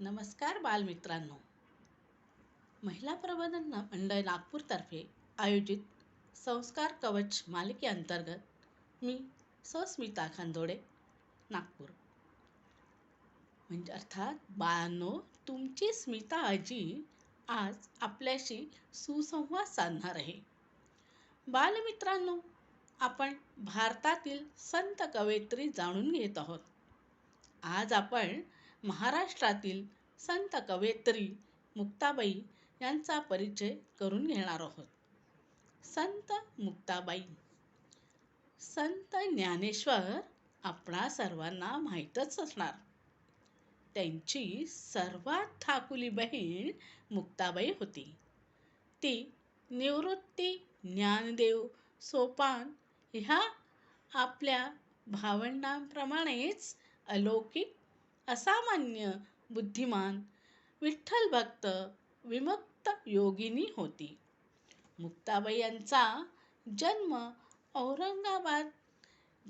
नमस्कार बालमित्रांनो. महिला प्रबोधन मंडळ नागपूरतर्फे आयोजित संस्कार कवच मालिकेअंतर्गत मी स्मिता खांदोडे, नागपूर. अर्थात बाळांनो, तुमची स्मिता आजी आज आपल्याशी सुसंवाद साधणार आहे. बालमित्रांनो, आपण भारतातील संत कवयित्री जाणून घेत आहोत. आज आपण महाराष्ट्रातील संत कवयित्री मुक्ताबाई यांचा परिचय करून घेणार आहोत. संत मुक्ताबाई. संत ज्ञानेश्वर आपणा सर्वांना माहीतच असणार. त्यांची सर्वात धाकुली बहीण मुक्ताबाई होती. ती निवृत्ती, ज्ञानदेव, सोपान ह्या आपल्या भावंडांप्रमाणेच अलौकिक, असामान्य, बुद्धिमान, विठ्ठल भक्त, विमुक्त योगिनी होती. मुक्ताबाई यांचा जन्म औरंगाबाद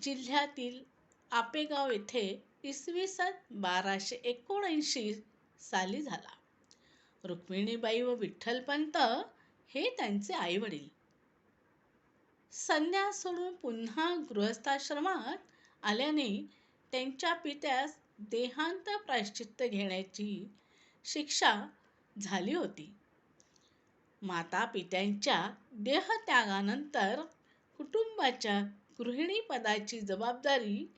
जिल्ह्यातील आपेगाव येथे इसवी सन 1279 साली झाला. रुक्मिणीबाई व विठ्ठलपंत हे त्यांचे आईवडील. संन्यास सोडून पुन्हा गृहस्थाश्रमात आल्याने त्यांच्या पित्यास देहांत प्रायश्चित्त घेण्याची शिक्षा झाली होती. माता पित्यांच्या देहत्यागानंतर कुटुंबाच्या गृहिणीपदाची जबाबदारी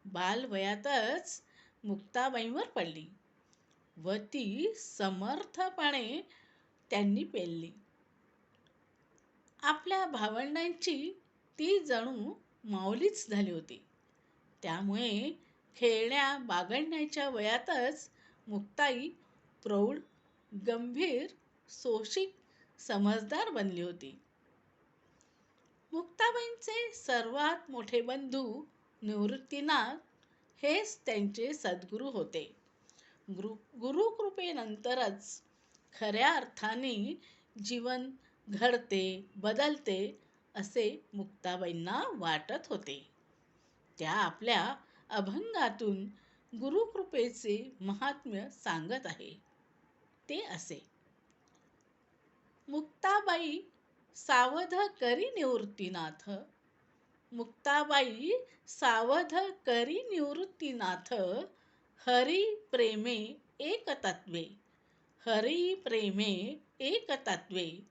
बालवयातच मुक्ताबाईंवर पडली व ती समर्थपणे त्यांनी पेलली. आपल्या भावंडांची ती जणू माऊलीच झाली होती. त्यामुळे खेळण्या बागडण्याच्या वयातच मुक्ताई प्रौढ, गंभीर, सोशिक, समजदार बनली होती. मुक्ताबाईंचे सर्वात मोठे बंधू निवृत्तीनाथ हेच त्यांचे सद्गुरू होते. गुरुकृपेनंतरच खऱ्या अर्थाने जीवन घडते, बदलते असे मुक्ताबाईंना वाटत होते. त्या आपल्या अभंगातून गुरुकृपेचे महात्म्य सांगत आहे. ते असे. मुक्ताबाई सावध करी निवृत्तीनाथ. मुक्ताबाई सावध करी निवृत्तीनाथ. हरी प्रेमे एक तत्वे. हरी प्रेमे एक तत्वे.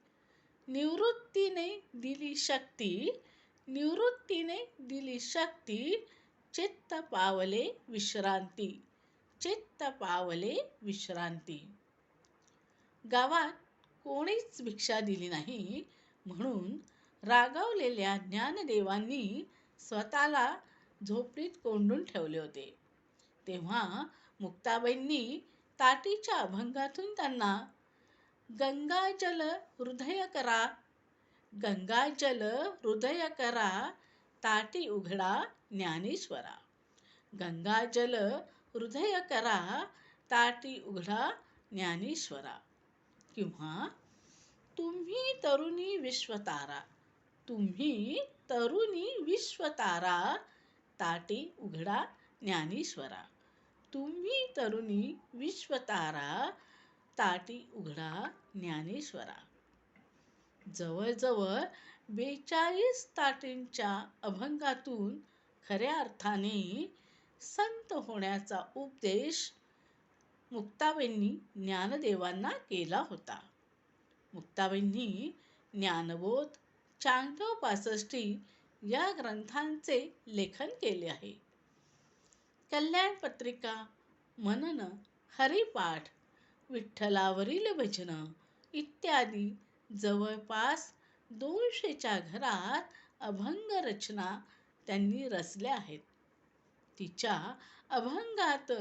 निवृत्तीने दिली शक्ती. निवृत्तीने दिली शक्ती. चित्त पावले विश्रांती. चित्त पावले विश्रांती. गावात कोणीच भिक्षा दिली नाही म्हणून रागावलेल्या ज्ञानदेवांनी स्वतःला झोपडीत कोंडून ठेवले होते. तेव्हा मुक्ताबाईंनी ताटीच्या अभंगातून त्यांना गंगाजल हृदय करा. गंगाजल हृदय करा. ताटी उघडा ज्ञानेश्वरा. गंगाजल हृदय करा. ताटी उघडा ज्ञानेश्वरा. किंवा तुम्ही तरुणी विश्वतारा. तुम्ही तरुणी विश्वतारा. ताटी उघडा ज्ञानेश्वरा. तुम्ही तरुणी विश्वतारा. ताटी उघडा ज्ञानेश्वरा. जवळजवळ 42 ताटींच्या अभंगातून खऱ्या अर्थाने संत होण्याचा उपदेश मुक्ताबाईंनी ज्ञानदेवांना केला होता. मुक्ताबाईंनी ज्ञानबोध, चांगदेव पासष्टी या ग्रंथांचे लेखन केले आहे. कल्याणपत्रिका, मनन, हरिपाठ, विठ्ठलावरील भजन इत्यादी जवळपास 200च्या घरात अभंग रचना त्यांनी रचल्या आहेत. तिच्या अभंगात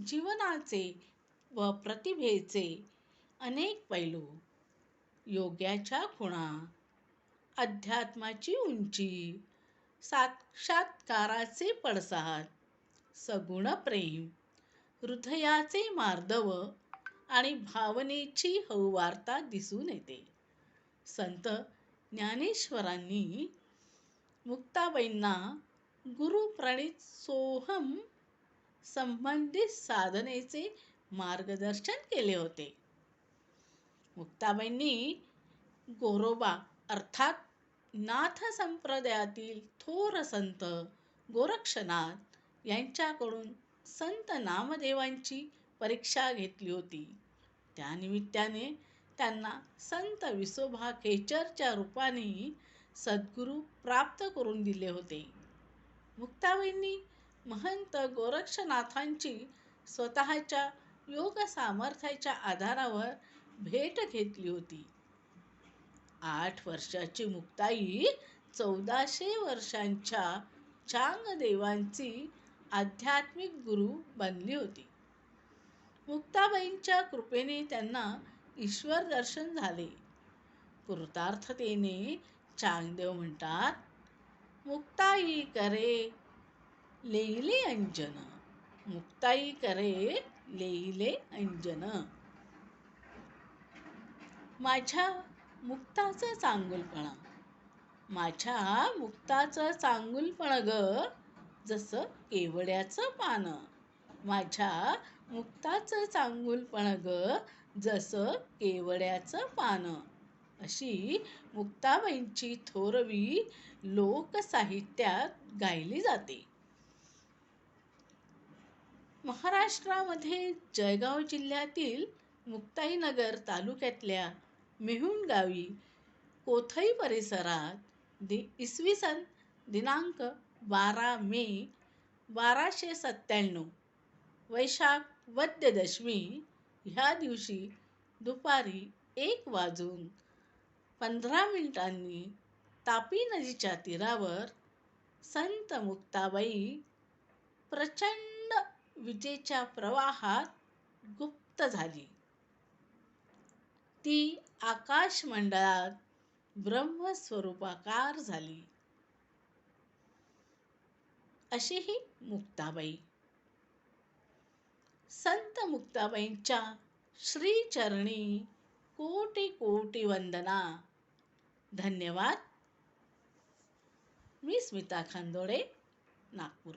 जीवनाचे व प्रतिभेचे अनेक पैलू, योग्याच्या खुणा, अध्यात्माची उंची, साक्षात्काराचे पडसाद, सगुण प्रेम, हृदयाचे मार्दव आणि भावनेची हौवार्ता दिसून येते. संत ज्ञानेश्वरांनी मुक्ताबाईंना गुरुप्रणीत सोहम संबंधित साधनेचे मार्गदर्शन केले होते. मुक्ताबाईंनी गोरोबा अर्थात नाथ संप्रदायातील थोर संत गोरक्षनाथ यांच्याकडून संत नामदेवांची परीक्षा घेतली होती. त्यानिमित्ताने त्यांना संत विसोबा खेचरच्या रूपाने सद्गुरू प्राप्त करून दिले होते. मुक्ताबाईंनी महंत गोरक्षनाथांची स्वतःच्या योग सामर्थ्याच्या आधारावर भेट घेतली होती. 8 वर्षाची मुक्ताई 1400 वर्षांच्या चांगदेवांची आध्यात्मिक गुरु बनली होती. मुक्ताबाईंच्या कृपेने त्यांना ईश्वर दर्शन झाले. कृतार्थतेने चांगदेव म्हणतात, मुक्ताई करे लेईले अंजन, मुक्ताई करे लेईले अंजन. माझ्या मुक्ताचं चांगुलपण, माझ्या मुक्ताचं चांगुलपण ग जसं केवड्याचं पान, माझ्या मुक्ताचं चांगुलपण ग जसं केवड्याचं पान. अशी मुक्ताबाईंची थोरवी लोकसाहित्यात गायली जाते. महाराष्ट्रामध्ये जळगाव जिल्ह्यातील मुक्ताईनगर तालुक्यातल्या मेहुण गावी कोथई परिसरात इसवी सन दिनांक 12 मे 1297 वैशाख वद्य दशमी ह्या दिवशी दुपारी 1:15 तापी नदीच्या तीरावर संत मुक्ताबाई प्रचंड विजेच्या प्रवाहात गुप्त झाली. ती आकाशमंडळात ब्रह्मस्वरूपाकार झाली. अशी ही मुक्ताबाई. संत मुक्ताबाईंच्या श्रीचरणी कोटी कोटी वंदना. धन्यवाद. मी स्मिता खांदोडे, नागपूर.